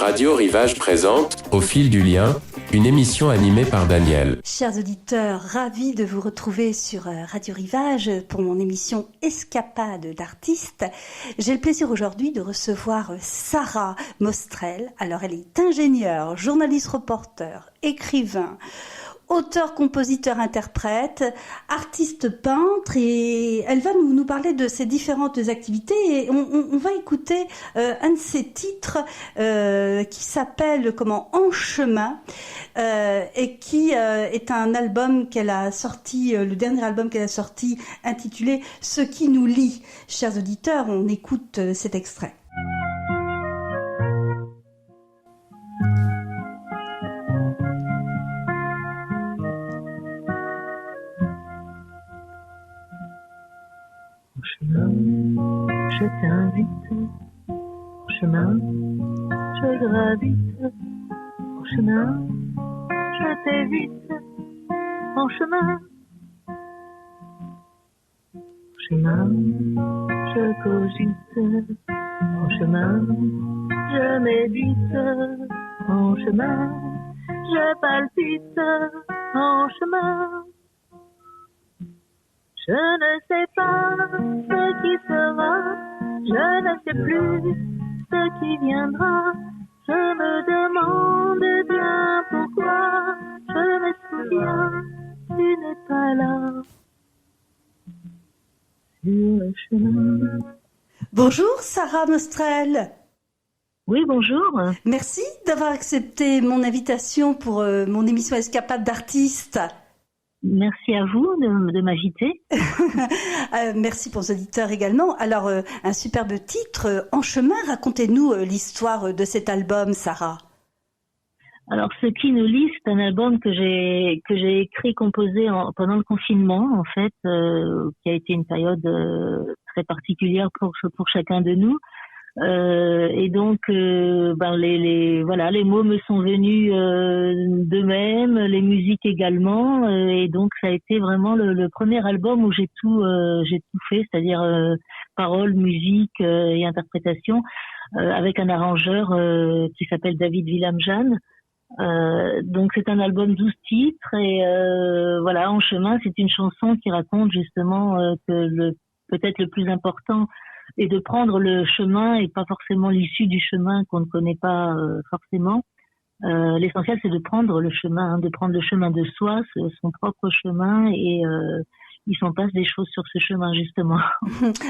Radio Rivage présente Au fil du lien, une émission animée par Daniel. Chers auditeurs, ravis de vous retrouver sur Radio Rivage pour mon émission Escapade d'artistes. J'ai le plaisir aujourd'hui de recevoir Sarah Mostrel. Alors elle est ingénieure, journaliste reporter, écrivain, auteur, compositeur, interprète, artiste peintre, et elle va nous parler de ses différentes activités, et on va écouter un de ses titres qui s'appelle En chemin, et qui est un album qu'elle a sorti, le dernier album qu'elle a sorti, intitulé Ce qui nous lie. Chers auditeurs, on écoute cet extrait. Je t'invite, en chemin, je gravite, en chemin, je t'évite, en chemin, en chemin, je cogite, en chemin, je médite, en chemin, je palpite, en chemin. Je ne sais pas ce qui sera, je ne sais plus ce qui viendra. Je me demande bien pourquoi, je me souviens, tu n'es pas là. Sur le chemin. Bonjour Sarah Mostrel. Oui, bonjour. Merci d'avoir accepté mon invitation pour mon émission Escapade d'artistes. Merci à vous de m'inviter. Merci pour les auditeurs également. Alors, un superbe titre, En chemin. Racontez-nous l'histoire de cet album, Sarah. Alors, Ce qui nous lie, c'est un album que j'ai écrit, composé pendant le confinement, en fait, qui a été une période très particulière pour chacun de nous. Et donc, les mots me sont venus d'eux-mêmes, les musiques également, et donc ça a été vraiment le premier album où j'ai tout fait, c'est-à-dire paroles, musique et interprétation, avec un arrangeur qui s'appelle David Willemjan. Donc c'est un album 12 titres, et En chemin, c'est une chanson qui raconte justement que peut-être le plus important et de prendre le chemin et pas forcément l'issue du chemin qu'on ne connaît pas forcément. L'essentiel, c'est de prendre le chemin, de prendre le chemin de soi, son propre chemin, et il s'en passe des choses sur ce chemin, justement.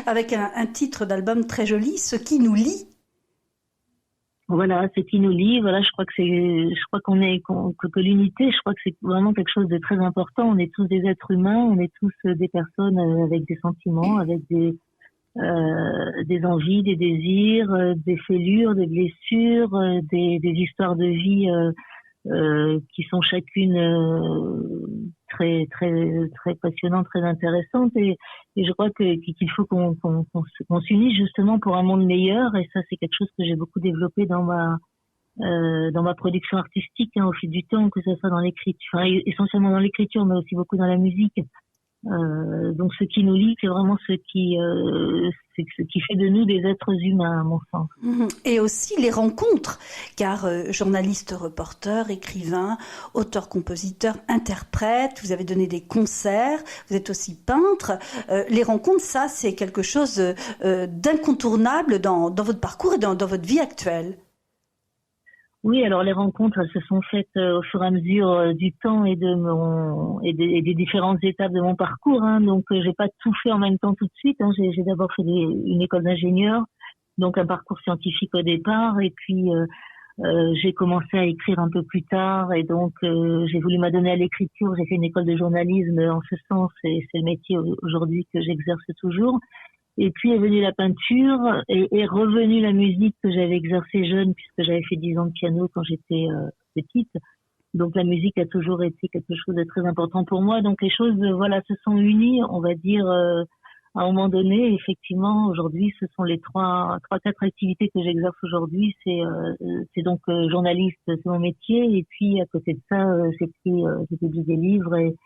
Avec un titre d'album très joli, Ce qui nous lie. Voilà, Ce qui nous lie. Voilà, je crois que l'unité, je crois que c'est vraiment quelque chose de très important. On est tous des êtres humains, on est tous des personnes avec des sentiments, avec des envies, des désirs, des fêlures, des blessures, des histoires de vie qui sont chacune très très très passionnantes, très intéressantes, et je crois qu'il faut qu'on s'unisse justement pour un monde meilleur, et ça c'est quelque chose que j'ai beaucoup développé dans ma production artistique au fil du temps, que ce soit dans l'écriture, essentiellement dans l'écriture, mais aussi beaucoup dans la musique. Donc ce qui nous lie, c'est vraiment ce qui fait de nous des êtres humains, à mon sens. Et aussi les rencontres, car journaliste, reporter, écrivain, auteur, compositeur, interprète, vous avez donné des concerts, vous êtes aussi peintre. Les rencontres, ça c'est quelque chose d'incontournable dans votre parcours et dans votre vie actuelle. Oui, alors les rencontres, elles se sont faites au fur et à mesure du temps et des différentes étapes de mon parcours. Donc, j'ai pas tout fait en même temps tout de suite. J'ai d'abord fait une école d'ingénieur, donc un parcours scientifique au départ, et puis j'ai commencé à écrire un peu plus tard, et donc j'ai voulu m'adonner à l'écriture. J'ai fait une école de journalisme en ce sens, et c'est le métier aujourd'hui que j'exerce toujours. Et puis est venue la peinture, et est revenue la musique que j'avais exercée jeune, puisque j'avais fait 10 ans de piano quand j'étais petite. Donc la musique a toujours été quelque chose de très important pour moi. Donc les choses, se sont unies, on va dire, à un moment donné. Effectivement, aujourd'hui, ce sont les quatre activités que j'exerce aujourd'hui. C'est donc journaliste, c'est mon métier. Et puis à côté de ça, j'ai publié des livres, et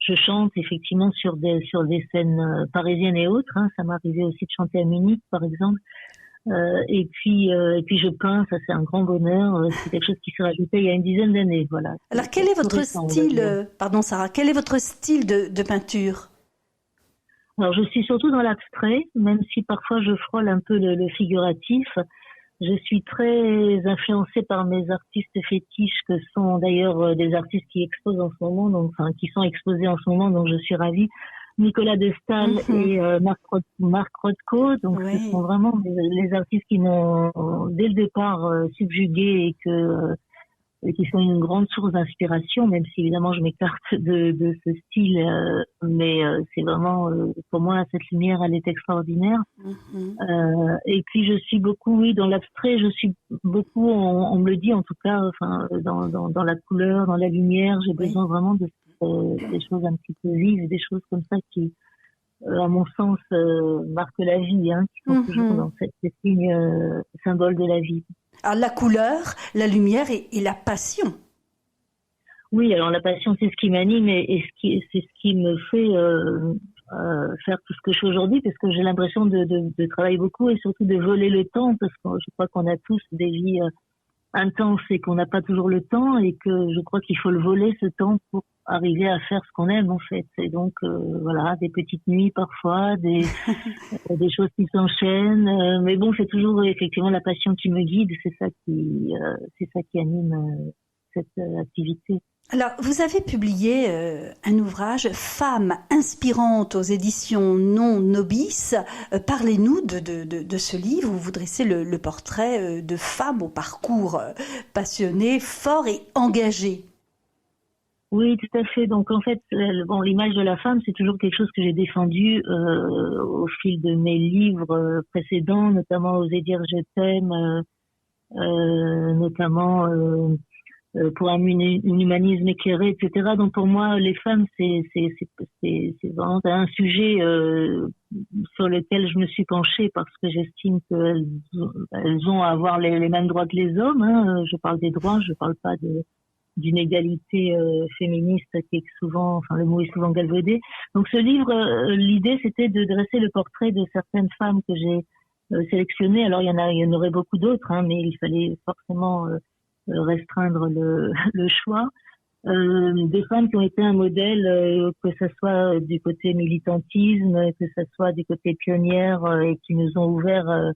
je chante effectivement sur des scènes parisiennes et autres. Ça m'est arrivé aussi de chanter à Munich, par exemple. Et puis je peins, ça c'est un grand bonheur. C'est quelque chose qui s'est rajouté il y a une dizaine d'années, voilà. Alors, quel est Tout votre récent, on va style, dire. pardon Sarah, quel est votre style de peinture? Alors je suis surtout dans l'abstrait, même si parfois je frôle un peu le figuratif. Je suis très influencée par mes artistes fétiches, que sont d'ailleurs des artistes qui exposent en ce moment, donc enfin qui sont exposés en ce moment, donc je suis ravie. Nicolas de Staël Mhm. et Marc Rothko, donc ce sont Oui. vraiment les artistes qui m'ont dès le départ subjuguée et qui sont une grande source d'inspiration, même si évidemment je m'écarte de ce style, mais c'est vraiment pour moi cette lumière elle est extraordinaire. Mhm. Et puis je suis beaucoup, oui, dans l'abstrait, je suis beaucoup, on me le dit en tout cas, enfin, dans la couleur, dans la lumière, j'ai Oui. besoin vraiment de des choses un petit peu vives, des choses comme ça qui, à mon sens, marquent la vie, hein, qui sont toujours Mhm. dans ces signes symboles de la vie. Alors, la couleur, la lumière et la passion. Oui, alors la passion, c'est ce qui m'anime et c'est ce qui me fait faire tout ce que je fais aujourd'hui, parce que j'ai l'impression de travailler beaucoup et surtout de voler le temps, parce que je crois qu'on a tous des vies intenses et qu'on n'a pas toujours le temps, et que je crois qu'il faut le voler ce temps pour arriver à faire ce qu'on aime en fait. Et donc voilà, des petites nuits parfois, des choses qui s'enchaînent, mais bon, c'est toujours effectivement la passion qui me guide, c'est ça qui anime cette activité. Alors, vous avez publié un ouvrage, Femmes inspirantes aux éditions Non Nobis. Parlez-nous de ce livre où vous dressez le portrait de femmes au parcours passionné, fort et engagé. Oui, tout à fait. Donc en fait, bon, l'image de la femme, c'est toujours quelque chose que j'ai défendu au fil de mes livres précédents, notamment Oser dire je t'aime, notamment pour un humanisme éclairé, etc. Donc pour moi, les femmes, c'est vraiment un sujet sur lequel je me suis penchée, parce que j'estime qu'elles ont à avoir les mêmes droits que les hommes. Hein. Je parle des droits, je parle pas d'une égalité féministe qui est souvent, enfin le mot est souvent galvaudé. Donc ce livre, l'idée c'était de dresser le portrait de certaines femmes que j'ai sélectionnées. Alors il y en aurait beaucoup d'autres, hein, mais il fallait forcément restreindre le choix. Des femmes qui ont été un modèle, que ce soit du côté militantisme, que ce soit du côté pionnière, et qui nous ont ouvert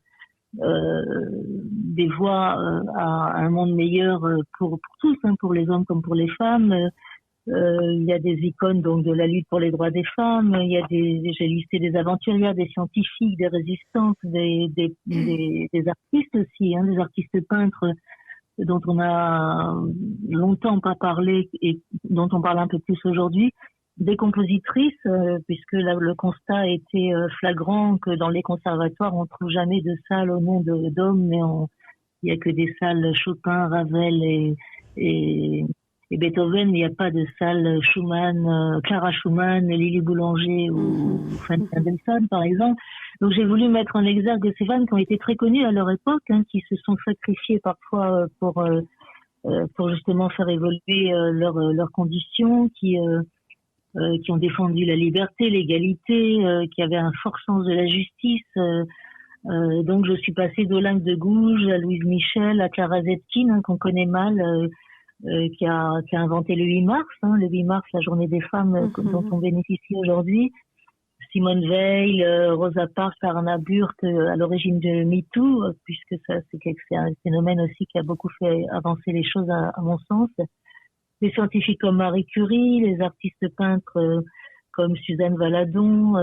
des voies à un monde meilleur pour tous, hein, pour les hommes comme pour les femmes. Il y a des icônes donc de la lutte pour les droits des femmes. Il y a j'ai listé des aventurières, des scientifiques, des résistantes, des artistes aussi, hein, des artistes peintres dont on a longtemps pas parlé et dont on parle un peu plus aujourd'hui, des compositrices, puisque le constat a été flagrant que dans les conservatoires, on trouve jamais de salles au nom d'hommes, mais il y a que des salles Chopin, Ravel et Beethoven. Il n'y a pas de salle Schumann, Clara Schumann, Lily Boulanger ou Fanny Mendelssohn, par exemple. Donc j'ai voulu mettre en exergue ces femmes qui ont été très connues à leur époque, hein, qui se sont sacrifiées parfois pour justement faire évoluer leurs conditions, qui ont défendu la liberté, l'égalité, qui avaient un fort sens de la justice. Donc je suis passée d'Olympe de Gouges à Louise Michel, à Clara Zetkin, hein, qu'on connaît mal, qui a inventé le 8 mars, hein, le 8 mars, la journée des femmes dont on bénéficie aujourd'hui. Simone Veil, Rosa Parks, Arna Burke, à l'origine de MeToo, puisque ça c'est un phénomène aussi qui a beaucoup fait avancer les choses à mon sens. Les scientifiques comme Marie Curie, les artistes peintres comme Suzanne Valadon,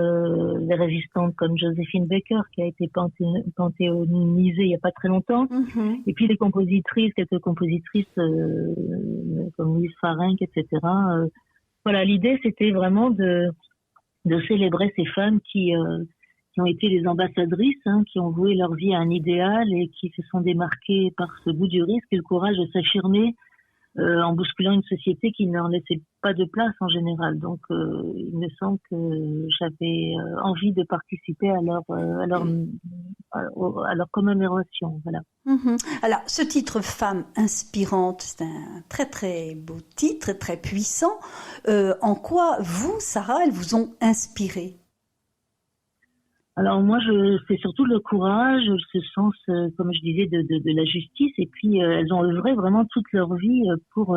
les résistantes comme Joséphine Baker, qui a été panthéonisée il n'y a pas très longtemps, et puis les compositrices, quelques compositrices comme Louise Farenc, etc. Voilà, l'idée c'était vraiment de célébrer ces femmes qui ont été les ambassadrices, hein, qui ont voué leur vie à un idéal et qui se sont démarquées par ce goût du risque et le courage de s'affirmer en bousculant une société qui ne leur laissait pas de place en général. Donc, il me semble que j'avais envie de participer à leur commémoration. Voilà. Alors, ce titre Femme inspirante, c'est un très très beau titre, très puissant. En quoi vous, Sarah, elles vous ont inspiré? Alors moi, c'est surtout le courage, ce sens, comme je disais, de la justice. Et puis elles ont œuvré vraiment toute leur vie pour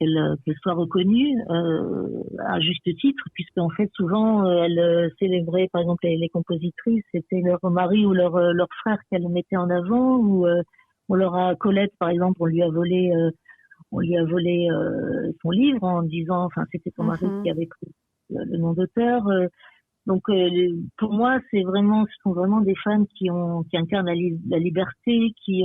qu'elles soient reconnues à juste titre, puisque en fait souvent elles célébraient, par exemple les compositrices, c'était leur mari ou leur frère qu'elles mettaient en avant, ou on leur a Colette par exemple, on lui a volé son livre en disant, enfin c'était son mari qui avait pris le nom d'auteur. Donc pour moi, ce sont vraiment des femmes qui incarnent la liberté, qui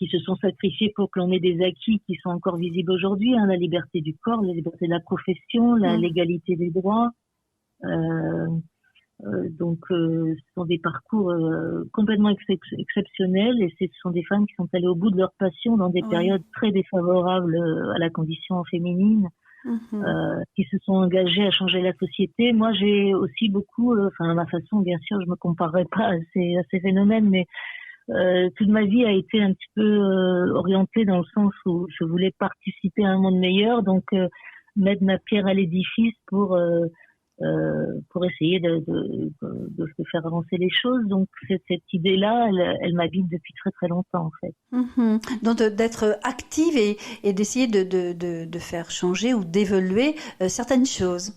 se sont sacrifiées pour que l'on ait des acquis qui sont encore visibles aujourd'hui, hein, la liberté du corps, la liberté de la profession, l'égalité des droits. Donc ce sont des parcours complètement exceptionnels, et ce sont des femmes qui sont allées au bout de leur passion dans des périodes très défavorables à la condition féminine. Qui se sont engagés à changer la société. Moi, j'ai aussi beaucoup, à ma façon, bien sûr, je me comparerai pas à ces phénomènes, mais toute ma vie a été un petit peu orientée dans le sens où je voulais participer à un monde meilleur, donc mettre ma pierre à l'édifice pour essayer de faire avancer les choses. Donc cette idée-là, elle m'habite depuis très très longtemps en fait. Donc d'être active et d'essayer de faire changer ou d'évoluer certaines choses.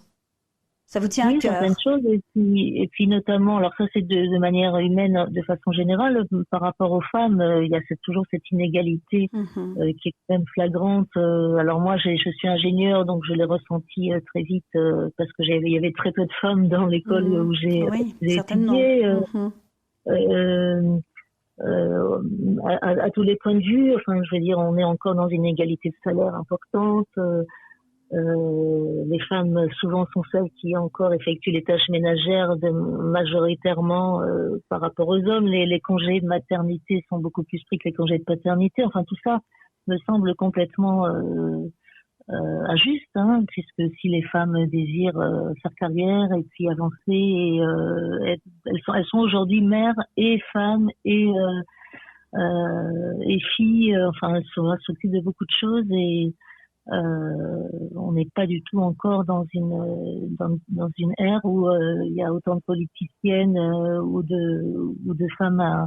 Ça vous tient à cœur? Certaines choses, et puis notamment, alors ça c'est de manière humaine, de façon générale, par rapport aux femmes, il y a toujours cette inégalité qui est quand même flagrante. Alors moi, je suis ingénieure, donc je l'ai ressenti très vite parce que il y avait très peu de femmes dans l'école où j'ai étudié. À tous les points de vue, enfin, je veux dire, on est encore dans une inégalité de salaire importante. Les femmes souvent sont celles qui encore effectuent les tâches ménagères majoritairement par rapport aux hommes. Les congés de maternité sont beaucoup plus stricts que les congés de paternité. Enfin, tout ça me semble complètement injuste, hein, puisque si les femmes désirent faire carrière et puis avancer, elles sont aujourd'hui mères et femmes et filles. Enfin, elles s'occupent de beaucoup de choses, et on n'est pas du tout encore dans une ère où il y a autant de politiciennes ou de femmes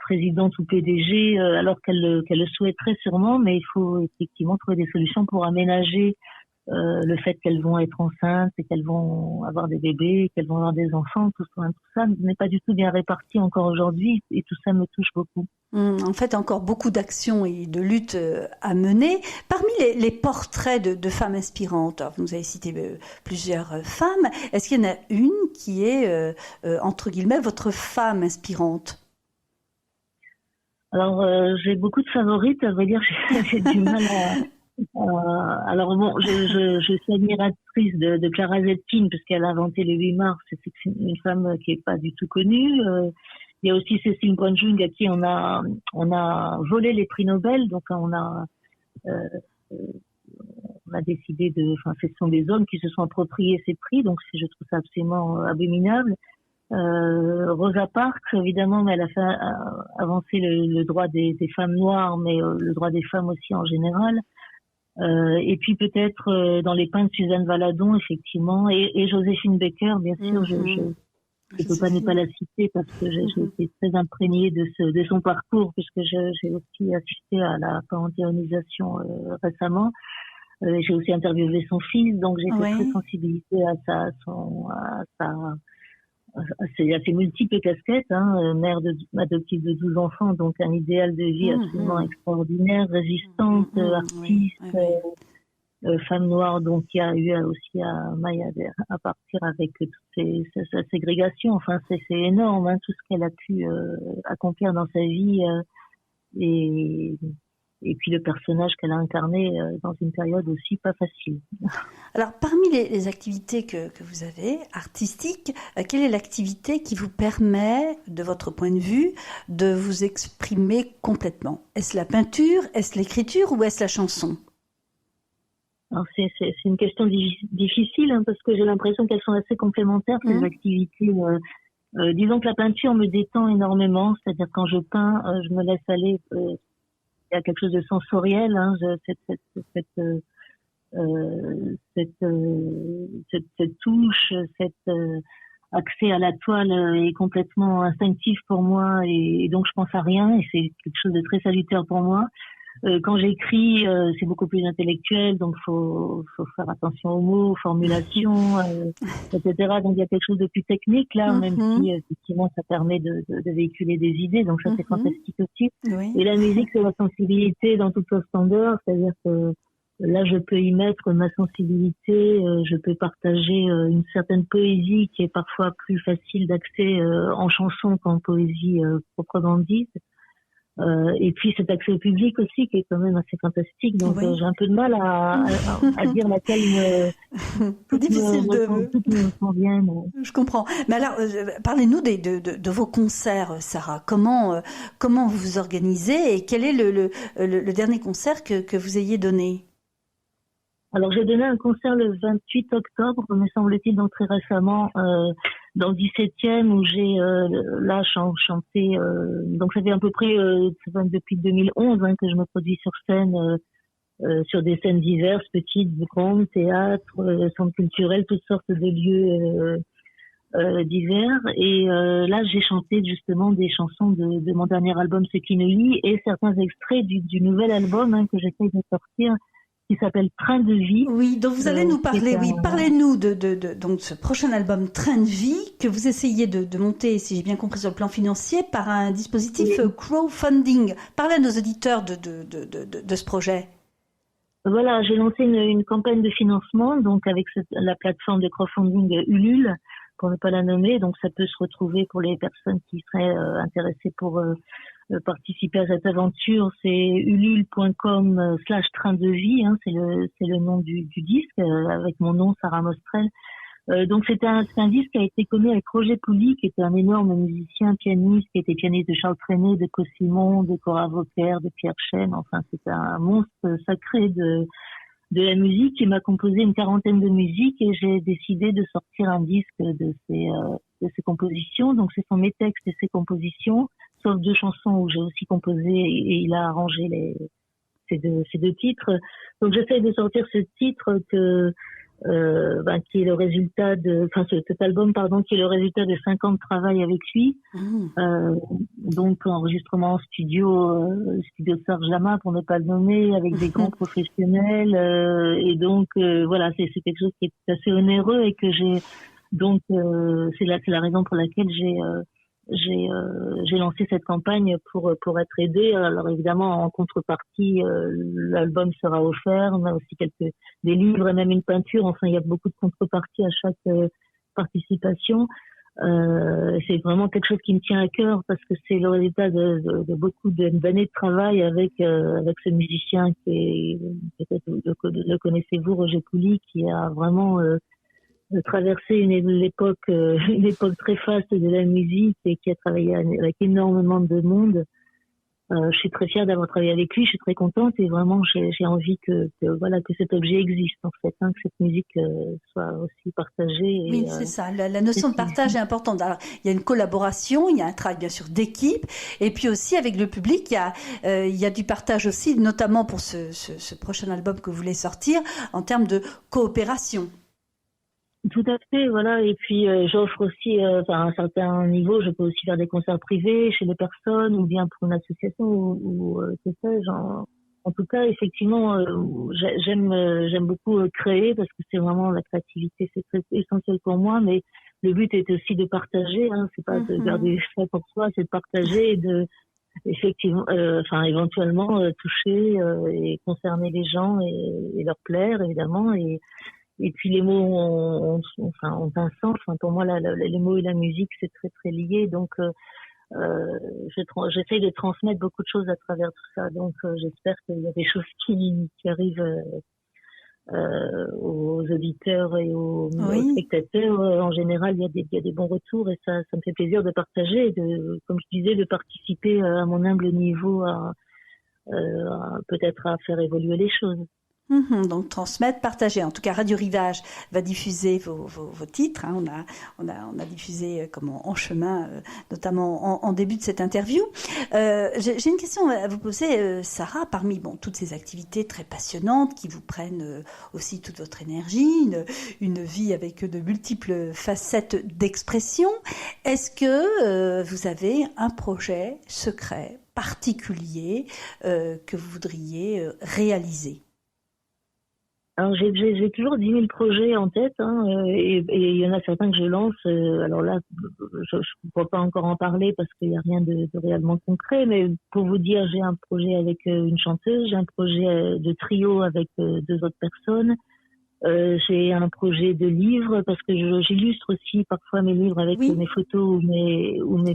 présidentes ou PDG, alors qu'elles le souhaiteraient sûrement, mais il faut effectivement trouver des solutions pour aménager le fait qu'elles vont être enceintes et qu'elles vont avoir des bébés, qu'elles vont avoir des enfants. Tout ça n'est pas du tout bien réparti encore aujourd'hui, et tout ça me touche beaucoup. En fait, encore beaucoup d'actions et de luttes à mener. Parmi les portraits de femmes inspirantes, alors vous nous avez cité plusieurs femmes, est-ce qu'il y en a une qui est, entre guillemets, votre femme inspirante? Alors, j'ai beaucoup de favorites, à vrai dire, j'ai du mal alors bon, je suis admiratrice de Clara Zetkin, parce qu'elle a inventé le 8 mars. C'est une femme qui est pas du tout connue. Il y a aussi Cécile Brunjung, à qui on a volé les prix Nobel. Donc on a décidé enfin, ce sont des hommes qui se sont appropriés ces prix. Donc je trouve ça absolument abominable. Rosa Parks, évidemment, mais elle a fait avancer le droit des femmes noires, mais le droit des femmes aussi en général. Et puis peut-être dans les peintres, Suzanne Valadon, effectivement, et Joséphine Baker, bien sûr. Je ne peux pas ne pas la citer parce que j'ai été très imprégnée de son parcours, puisque j'ai aussi assisté à la panthéonisation récemment. J'ai aussi interviewé son fils, donc j'ai été très sensibilisée à ses multiples casquettes, hein, mère adoptive de 12 enfants, donc un idéal de vie absolument extraordinaire, résistante, artiste, femme noire, donc qui a eu aussi à partir avec toute sa ségrégation. Enfin, c'est énorme, hein, tout ce qu'elle a pu accomplir dans sa vie, et puis le personnage qu'elle a incarné dans une période aussi pas facile. Alors, parmi les activités que vous avez, artistiques, quelle est l'activité qui vous permet, de votre point de vue, de vous exprimer complètement? Est-ce la peinture, est-ce l'écriture ou est-ce la chanson? Alors c'est une question difficile, hein, parce que j'ai l'impression qu'elles sont assez complémentaires, ces activités. Disons que la peinture me détend énormément, c'est-à-dire quand je peins, je me laisse aller. Il y a quelque chose de sensoriel, hein, cette touche, accès à la toile est complètement instinctif pour moi et donc je pense à rien et c'est quelque chose de très salutaire pour moi. Quand j'écris, c'est beaucoup plus intellectuel, donc faut faire attention aux mots, aux formulations, etc. Donc il y a quelque chose de plus technique là, même si effectivement ça permet de véhiculer des idées, donc ça c'est fantastique aussi. Oui. Et la musique c'est la sensibilité dans toute sa splendeur, c'est-à-dire que là je peux y mettre ma sensibilité, je peux partager une certaine poésie qui est parfois plus facile d'accès en chanson qu'en poésie proprement dite. Et puis cet accès au public aussi qui est quand même assez fantastique, donc Oui. j'ai un peu de mal à dire laquelle difficile toutes me conviennent. Je comprends. Mais alors, parlez-nous de vos concerts, Sarah. Comment vous vous organisez et quel est le dernier concert que vous ayez donné? Alors j'ai donné un concert le 28 octobre, me semble-t-il, donc très récemment, dans le 17e où j'ai là chanté. Donc ça fait à peu près depuis 2011 que je me produis sur scène, sur des scènes diverses, petites, grandes, théâtres, centres culturels, toutes sortes de lieux divers. Et là j'ai chanté justement des chansons de mon dernier album Ce qui nous lie et certains extraits du nouvel album que j'essaie de sortir, qui s'appelle Train de vie. Oui, donc vous allez nous parler. Oui, parlez-nous donc ce prochain album Train de vie que vous essayez de monter, si j'ai bien compris, sur le plan financier par un dispositif crowdfunding. Parlez à nos auditeurs de ce projet. Voilà, j'ai lancé une campagne de financement, donc avec la plateforme de crowdfunding Ulule, pour ne pas la nommer. Donc ça peut se retrouver pour les personnes qui seraient intéressées pour participer à cette aventure. C'est ulule.com/train de vie, c'est le nom du disque, avec mon nom, Sarah Mostrel. Donc c'est un disque qui a été connu avec Roger Pouli, qui était un énorme musicien, pianiste, qui était pianiste de Charles Trenet, de Cossimon, de Cora Vauquer, de Pierre Chêne. Enfin, c'était un monstre sacré de la musique. Il m'a composé une quarantaine de musiques et j'ai décidé de sortir un disque de ses compositions. Donc ce sont mes textes et ses compositions, sauf 2 chansons où j'ai aussi composé et il a arrangé ces deux titres. Donc j'essaie de sortir ce titre qui est le résultat cet album, qui est le résultat de 5 ans de travail avec lui. Donc enregistrement en studio Serge Lama, pour ne pas le nommer, avec des grands professionnels, et donc voilà, c'est quelque chose qui est assez onéreux et que j'ai donc c'est la raison pour laquelle j'ai lancé cette campagne pour être aidée. Alors évidemment, en contrepartie, l'album sera offert. On a aussi des livres et même une peinture. Enfin, il y a beaucoup de contreparties à chaque participation. C'est vraiment quelque chose qui me tient à cœur parce que c'est le résultat de beaucoup d'années de travail avec ce musicien qui est, peut-être le connaissez-vous, Roger Pouli, qui a vraiment traversé une époque très faste de la musique et qui a travaillé avec énormément de monde. Je suis très fière d'avoir travaillé avec lui, je suis très contente et vraiment j'ai envie que cet objet existe en fait, que cette musique soit aussi partagée. Oui, c'est ça. La notion de partage est importante. Alors, il y a une collaboration, il y a un travail bien sûr d'équipe, et puis aussi avec le public, il y a du partage aussi, notamment pour ce prochain album que vous voulez sortir, en termes de coopération. Tout à fait, voilà. Et puis j'offre aussi, à un certain niveau, je peux aussi faire des concerts privés chez les personnes ou bien pour une association ou que sais-je. En tout cas, effectivement, j'aime beaucoup créer parce que c'est vraiment la créativité, c'est très essentiel pour moi. Mais le but est aussi de partager. C'est pas de garder ça pour soi, c'est de partager et de effectivement, éventuellement toucher et concerner les gens et leur plaire évidemment et puis les mots ont un sens. Pour moi, les mots et la musique, c'est très très lié. Donc, j'essaye de transmettre beaucoup de choses à travers tout ça. Donc, j'espère qu'il y a des choses qui arrivent aux auditeurs et aux spectateurs. En général, il y a des bons retours et ça me fait plaisir de partager, comme je disais, de participer à mon humble niveau peut-être à faire évoluer les choses. Donc transmettre, partager. En tout cas, Radio Rivage va diffuser vos titres. Hein. On a diffusé comme en chemin, notamment en début de cette interview. J'ai une question à vous poser, Sarah. Parmi toutes ces activités très passionnantes qui vous prennent aussi toute votre énergie, une vie avec de multiples facettes d'expression, est-ce que vous avez un projet secret, particulier, que vous voudriez réaliser? Alors j'ai toujours 10 000 projets en tête, hein, et il y en a certains que je lance. Alors là, je ne pourrais pas encore en parler parce qu'il n'y a rien de réellement concret. Mais pour vous dire, j'ai un projet avec une chanteuse, j'ai un projet de trio avec 2 autres personnes. J'ai un projet de livre parce que j'illustre aussi parfois mes livres avec mes photos ou mes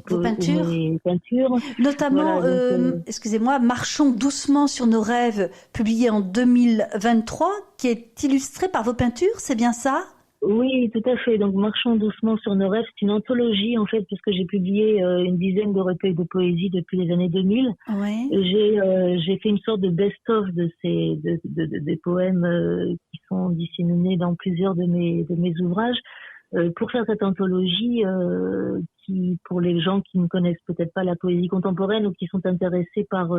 peintures. Notamment, voilà, excusez-moi, Marchons doucement sur nos rêves, publié en 2023, qui est illustré par vos peintures, c'est bien ça? Oui, tout à fait. Donc, Marchons doucement sur nos rêves, c'est une anthologie, en fait, puisque j'ai publié une dizaine de recueils de poésie depuis les années 2000. Ouais. J'ai fait une sorte de best-of des poèmes qui sont disséminés dans plusieurs de mes ouvrages. Pour faire cette anthologie, qui, pour les gens qui ne connaissent peut-être pas la poésie contemporaine ou qui sont intéressés par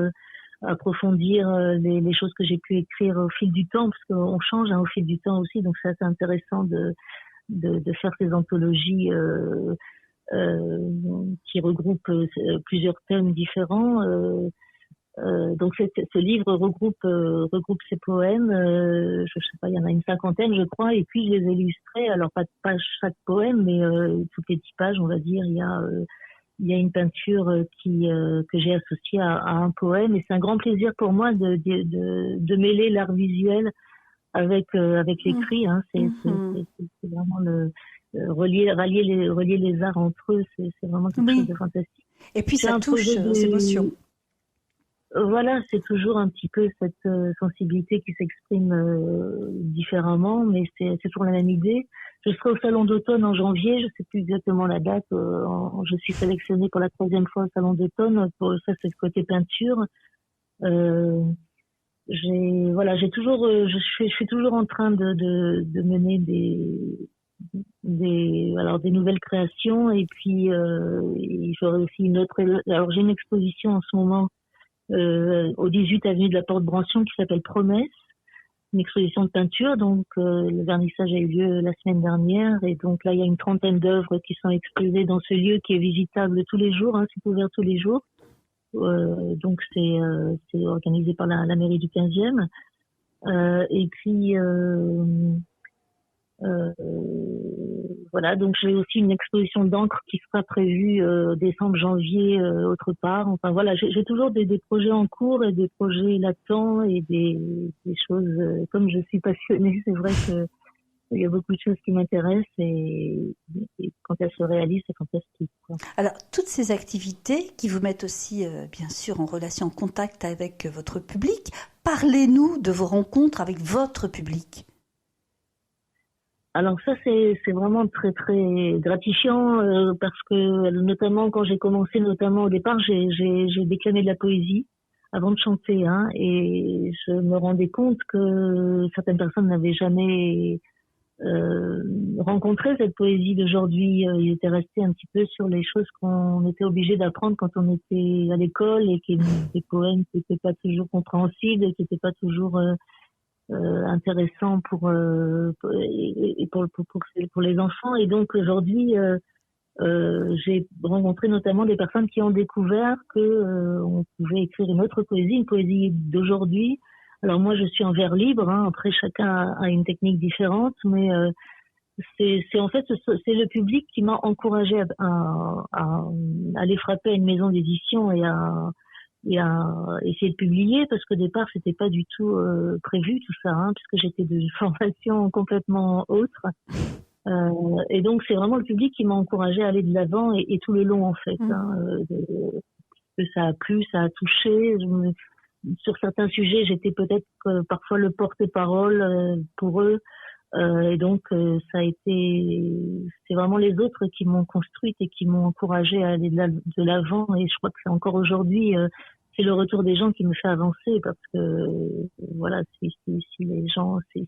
approfondir les choses que j'ai pu écrire au fil du temps, parce qu'on change au fil du temps aussi, donc c'est assez intéressant de faire ces anthologies qui regroupent plusieurs thèmes différents. Donc ce livre regroupe ces poèmes, je sais pas, il y en a une cinquantaine je crois, et puis je les ai illustrés, alors pas chaque poème, mais toutes les 10 pages on va dire, il y a une peinture que j'ai associée à un poème, et c'est un grand plaisir pour moi de mêler l'art visuel avec l'écrit. Hein. C'est vraiment relier les arts entre eux, c'est vraiment quelque chose de fantastique. Et puis ça touche aux émotions. Voilà, c'est toujours un petit peu cette sensibilité qui s'exprime différemment, mais c'est toujours la même idée. Je serai au Salon d'automne en janvier, je sais plus exactement la date. Je suis sélectionnée pour la 3e fois au Salon d'automne. Ça, c'est le côté peinture. Je suis toujours en train de mener des nouvelles créations, et puis j'aurai aussi alors j'ai une exposition en ce moment au 18 avenue de la Porte-Brancion qui s'appelle Promesse, une exposition de peinture. Donc le vernissage a eu lieu la semaine dernière, et donc là il y a une 30aine d'œuvres qui sont exposées dans ce lieu qui est visitable tous les jours, hein, c'est ouvert tous les jours. Donc c'est organisé par la mairie du 15e. Et puis voilà, donc j'ai aussi une exposition d'encre qui sera prévue décembre, janvier, autre part. Enfin voilà, j'ai toujours des projets en cours et des projets latents et des choses. Comme je suis passionnée, c'est vrai que il y a beaucoup de choses qui m'intéressent, et quand elles se réalisent, c'est fantastique, quoi. Alors, toutes ces activités qui vous mettent aussi, bien sûr, en relation, en contact avec votre public, parlez-nous de vos rencontres avec votre public. Alors ça, c'est vraiment très très gratifiant, parce que notamment quand j'ai commencé, notamment au départ, j'ai déclamé de la poésie avant de chanter, hein, et je me rendais compte que certaines personnes n'avaient jamais rencontré cette poésie d'aujourd'hui. Ils étaient restés un petit peu sur les choses qu'on était obligé d'apprendre quand on était à l'école, et qui étaient des poèmes qui n'étaient pas toujours compréhensibles, qui n'étaient pas toujours intéressants pour les enfants. Et donc aujourd'hui, j'ai rencontré notamment des personnes qui ont découvert que on pouvait écrire une autre poésie, une poésie d'aujourd'hui. Alors moi, je suis en vers libre, hein. Après, chacun a une technique différente, mais c'est en fait c'est le public qui m'a encouragée à aller frapper à une maison d'édition et à essayer de publier, parce qu'au départ, c'était pas du tout prévu tout ça, hein, puisque j'étais de formation complètement autre. Et donc, c'est vraiment le public qui m'a encouragée à aller de l'avant, et tout le long, en fait. Que ça a plu, ça a touché. Sur certains sujets, j'étais peut-être parfois le porte-parole pour eux. Et donc, c'est vraiment les autres qui m'ont construite et qui m'ont encouragée à aller de l'avant. Et je crois que c'est encore aujourd'hui, c'est le retour des gens qui me fait avancer, parce que voilà, si les gens, si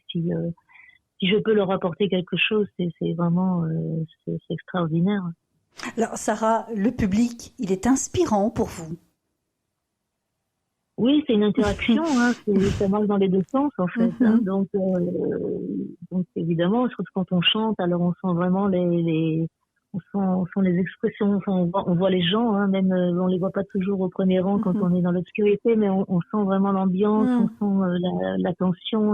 je peux leur apporter quelque chose, c'est vraiment c'est extraordinaire. Alors, Sarah, le public, il est inspirant pour vous? Oui, c'est une interaction, hein, ça marche dans les deux sens en fait. Hein, donc évidemment, surtout quand on chante, alors on sent vraiment on sent les expressions, enfin, on voit les gens, hein, même on les voit pas toujours au premier rang quand on est dans l'obscurité, mais on sent vraiment l'ambiance, on sent l'attention,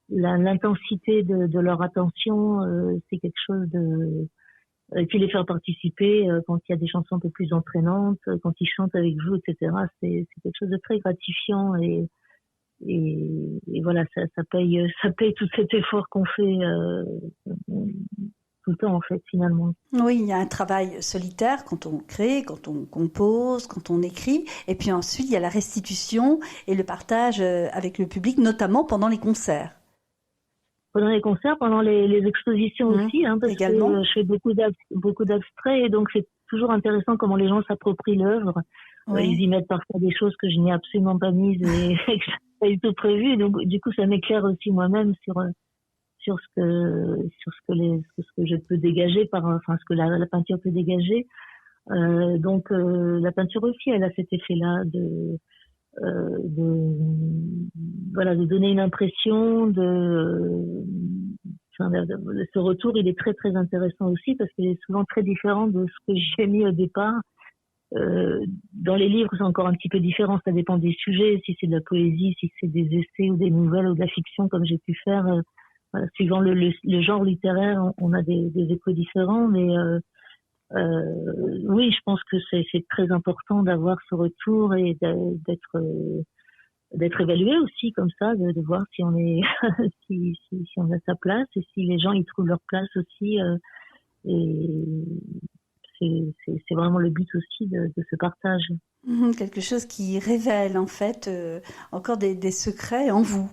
l'intensité de leur attention. C'est quelque chose de et puis les faire participer quand il y a des chansons un peu plus entraînantes, quand ils chantent avec vous, etc. C'est quelque chose de très gratifiant et voilà, ça paye tout cet effort qu'on fait tout le temps en fait finalement. Oui, il y a un travail solitaire quand on crée, quand on compose, quand on écrit, et puis ensuite il y a la restitution et le partage avec le public, notamment pendant les concerts. Pendant les concerts, pendant les expositions aussi, hein, parce également. que je fais beaucoup d'abstraits, et donc c'est toujours intéressant comment les gens s'approprient l'œuvre. Oui. Ils y mettent parfois des choses que je n'ai absolument pas mises et que je n'ai pas du tout prévues. Donc du coup, ça m'éclaire aussi moi-même sur ce que je peux dégager ce que la peinture peut dégager. Donc la peinture aussi, elle a cet effet-là de donner une impression ce retour, il est très très intéressant aussi parce qu'il est souvent très différent de ce que j'ai mis au départ. Dans les livres, c'est encore un petit peu différent, ça dépend des sujets, si c'est de la poésie, si c'est des essais ou des nouvelles ou de la fiction comme j'ai pu faire. Suivant le genre littéraire, on a des échos différents, mais oui, je pense que c'est très important d'avoir ce retour et d'être évalué aussi comme ça, de voir si on est si on a sa place et si les gens y trouvent leur place aussi. Et c'est vraiment le but aussi de ce partage. Quelque chose qui révèle en fait encore des secrets en vous.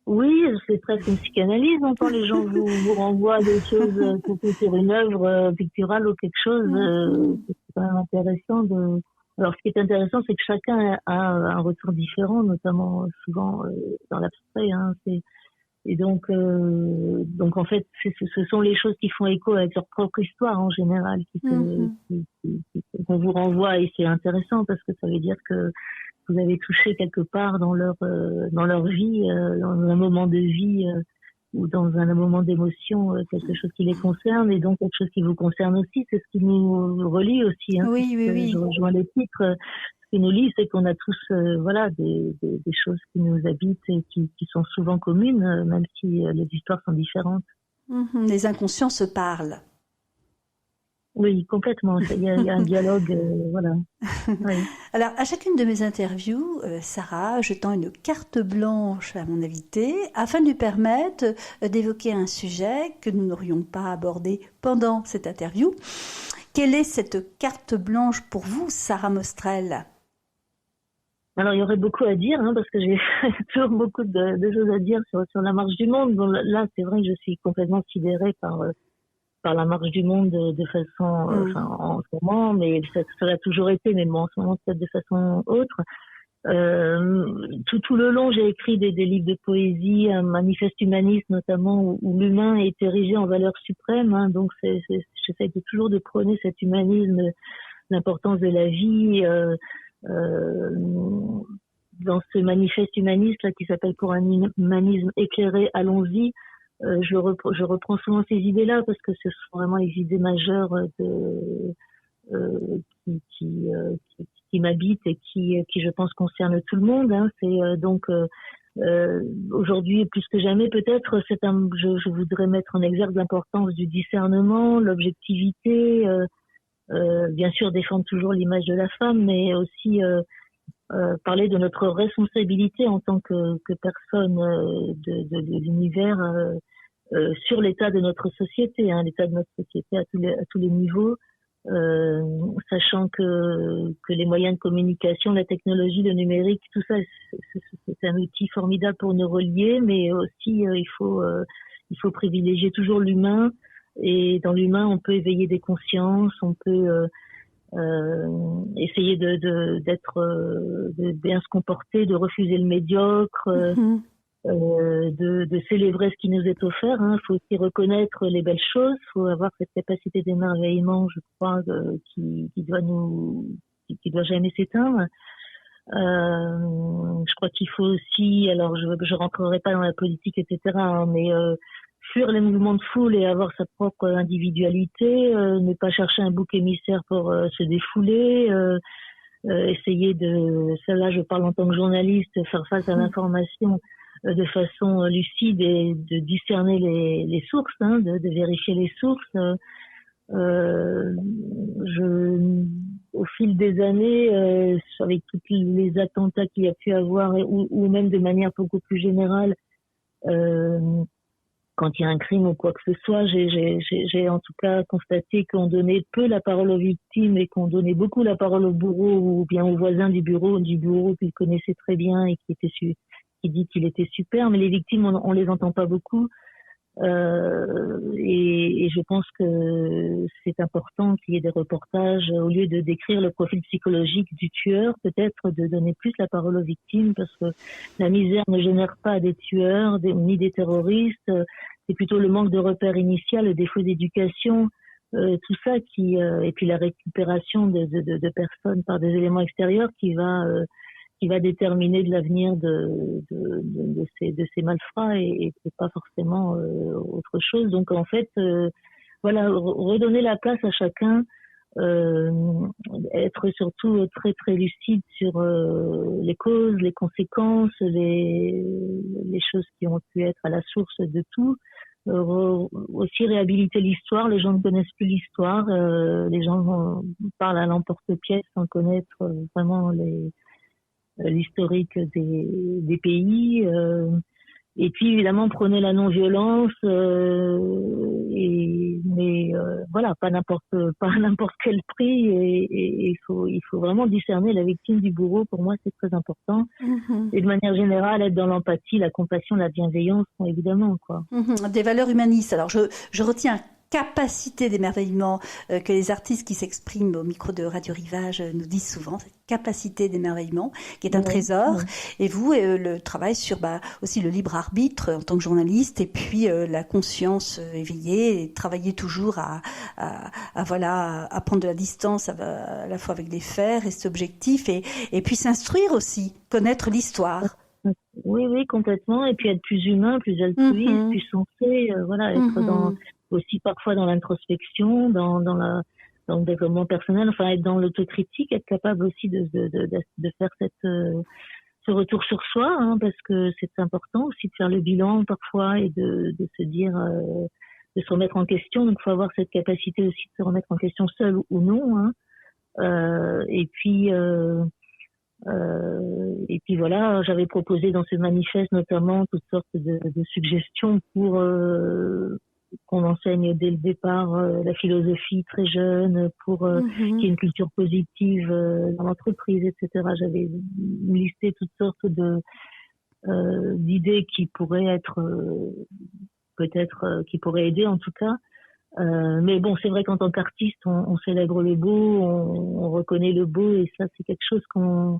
Oui, c'est presque une psychanalyse. Quand les gens vous renvoient des choses sur une œuvre picturale ou quelque chose, c'est quand même intéressant de. Alors, ce qui est intéressant, c'est que chacun a un retour différent, notamment souvent dans l'abstrait. Hein, et donc en fait, ce sont les choses qui font écho avec leur propre histoire en général, qu'on vous renvoie, et c'est intéressant parce que ça veut dire que vous avez touché quelque part dans leur vie, dans un moment de vie ou dans un moment d'émotion, quelque chose qui les concerne et donc quelque chose qui vous concerne aussi. C'est ce qui nous relie aussi. Hein, oui. Je rejoins les titres. Ce qui nous lie, c'est qu'on a tous des choses qui nous habitent et qui sont souvent communes, même si les histoires sont différentes. Les inconscients se parlent. Oui, complètement. Il y a un dialogue, voilà. Oui. Alors, à chacune de mes interviews, Sarah, je tends une carte blanche à mon invité afin de lui permettre d'évoquer un sujet que nous n'aurions pas abordé pendant cette interview. Quelle est cette carte blanche pour vous, Sarah Mostrel ? Alors, il y aurait beaucoup à dire, hein, parce que j'ai toujours beaucoup de choses à dire sur la marche du monde. Bon, là, c'est vrai que je suis complètement sidérée par la marche du monde de façon, en ce moment, mais ça l'a toujours été, mais bon, en ce moment, peut-être de façon autre. Tout le long, j'ai écrit des livres de poésie, un manifeste humaniste notamment, où l'humain est érigé en valeur suprême. Hein, donc, j'essaie toujours de prôner cet humanisme, l'importance de la vie. Dans ce manifeste humaniste là qui s'appelle Pour un humanisme éclairé, allons-y. Je reprends souvent ces idées-là parce que ce sont vraiment les idées majeures qui m'habitent et qui je pense concernent tout le monde. Hein. C'est donc aujourd'hui plus que jamais peut-être je voudrais mettre en exergue l'importance du discernement, l'objectivité, bien sûr défendre toujours l'image de la femme, mais aussi parler de notre responsabilité en tant que personne de l'univers sur l'état de notre société, hein, l'état de notre société à tous les niveaux, sachant que les moyens de communication, la technologie, le numérique, tout ça, c'est un outil formidable pour nous relier, mais aussi il faut privilégier toujours l'humain, et dans l'humain on peut éveiller des consciences, on peut essayer de bien se comporter, de refuser le médiocre, de célébrer ce qui nous est offert. Il faut aussi reconnaître les belles choses. Il faut avoir cette capacité d'émerveillement, je crois, qui doit jamais s'éteindre. Je crois qu'il faut aussi, alors je rentrerai pas dans la politique, etc., mais fuir les mouvements de foule et avoir sa propre individualité, ne pas chercher un bouc émissaire pour se défouler, essayer celle-là je parle en tant que journaliste, faire face à l'information de façon lucide et de discerner les sources, de vérifier les sources. Au fil des années, avec tous les attentats qu'il y a pu avoir, ou même de manière beaucoup plus générale, quand il y a un crime ou quoi que ce soit, j'ai en tout cas constaté qu'on donnait peu la parole aux victimes et qu'on donnait beaucoup la parole au bourreau ou bien au voisin du bourreau qu'il connaissait très bien et qui dit qu'il était super, mais les victimes, on les entend pas beaucoup. Et je pense que c'est important qu'il y ait des reportages, au lieu de décrire le profil psychologique du tueur, peut-être de donner plus la parole aux victimes, parce que la misère ne génère pas des tueurs ni des terroristes, c'est plutôt le manque de repères initial, le défaut d'éducation, tout ça et puis la récupération de personnes par des éléments extérieurs qui va déterminer de l'avenir de ces malfrats et pas forcément autre chose. Donc en fait, redonner la place à chacun, être surtout très très lucide sur les causes, les conséquences, les choses qui ont pu être à la source de tout. Aussi réhabiliter l'histoire. Les gens ne connaissent plus l'histoire. Les gens parlent à l'emporte-pièce sans connaître vraiment l'historique des pays, et puis évidemment prôner la non-violence, mais pas à n'importe quel prix, et il faut vraiment discerner la victime du bourreau. Pour moi, c'est très important. Et de manière générale, être dans l'empathie, la compassion, la bienveillance, évidemment, quoi. Des valeurs humanistes. Alors je retiens capacité d'émerveillement que les artistes qui s'expriment au micro de Radio Rivage nous disent souvent, cette capacité d'émerveillement qui est un trésor. Et vous, le travail sur aussi le libre arbitre en tant que journaliste, et puis la conscience éveillée, et travailler toujours à prendre de la distance à la fois avec les faits, rester objectif, et puis s'instruire aussi, connaître l'histoire. Oui, complètement. Et puis être plus humain, plus altruiste, plus sensé, être aussi parfois dans l'introspection, dans le développement personnel, enfin être dans l'autocritique, être capable aussi de faire ce retour sur soi, parce que c'est important aussi de faire le bilan parfois et de se dire, de se remettre en question. Donc il faut avoir cette capacité aussi de se remettre en question seul ou non, et puis voilà, j'avais proposé dans ce manifeste notamment toutes sortes de suggestions pour qu'on enseigne dès le départ la philosophie très jeune, pour qu'il y ait une culture positive dans l'entreprise, etc. J'avais listé toutes sortes d'idées qui pourraient être qui pourraient aider en tout cas. Mais bon, c'est vrai qu'en tant qu'artiste, on célèbre le beau, on reconnaît le beau, et ça c'est quelque chose que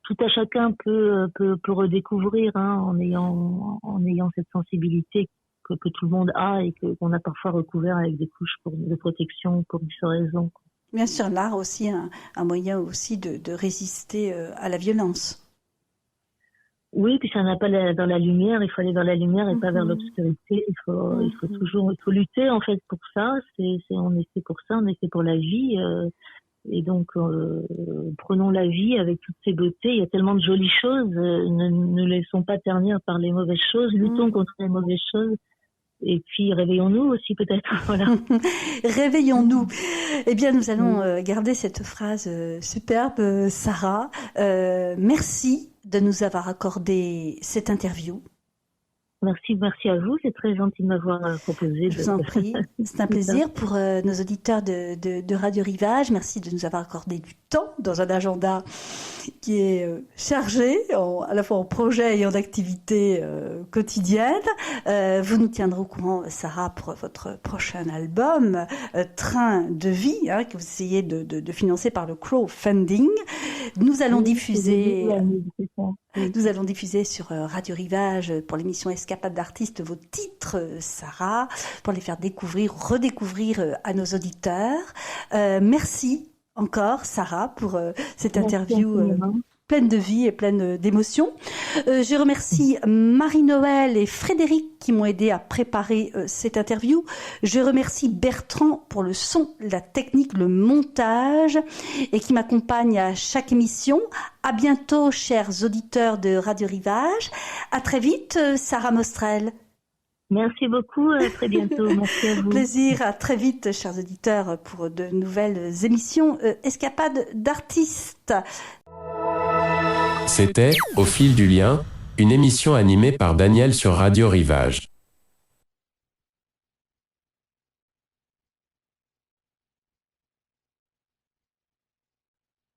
tout à chacun peut redécouvrir, en ayant cette sensibilité que tout le monde a et qu'on a parfois recouvert avec des couches de protection pour différentes raisons. Bien sûr, l'art aussi un moyen aussi de résister à la violence. Oui, puis ça n'a pas dans la lumière, il faut aller vers la lumière et pas vers l'obscurité. Il faut lutter en fait pour ça. On est fait pour ça, on est fait pour la vie. Et donc, prenons la vie avec toutes ses beautés. Il y a tellement de jolies choses. Ne laissons pas ternir par les mauvaises choses. Luttons contre les mauvaises choses. Et puis, réveillons-nous aussi, peut-être. Voilà. Réveillons-nous. Eh bien, nous allons garder cette phrase superbe, Sarah. Merci de nous avoir accordé cette interview. Merci à vous. C'est très gentil de m'avoir proposé. Je vous en prie. C'est un plaisir pour nos auditeurs de Radio Rivage. Merci de nous avoir accordé du temps dans un agenda qui est chargé, à la fois en projet et en activité quotidienne. Vous nous tiendrez au courant, Sarah, pour votre prochain album, Train de vie, que vous essayez de financer par le crowdfunding. Nous allons diffuser sur Radio Rivage, pour l'émission Escapade d'artistes, vos titres, Sarah, pour les faire redécouvrir à nos auditeurs. Merci encore, Sarah, pour cette interview pleine de vie et pleine d'émotions. Je remercie Marie-Noël et Frédéric qui m'ont aidé à préparer cette interview. Je remercie Bertrand pour le son, la technique, le montage et qui m'accompagne à chaque émission. À bientôt, chers auditeurs de Radio Rivage. À très vite, Sarah Mostrel. Merci beaucoup, à très bientôt. Merci à vous. Plaisir, à très vite, chers auditeurs, pour de nouvelles émissions Escapades d'artistes. C'était Au fil du lien, une émission animée par Daniel sur Radio Rivage.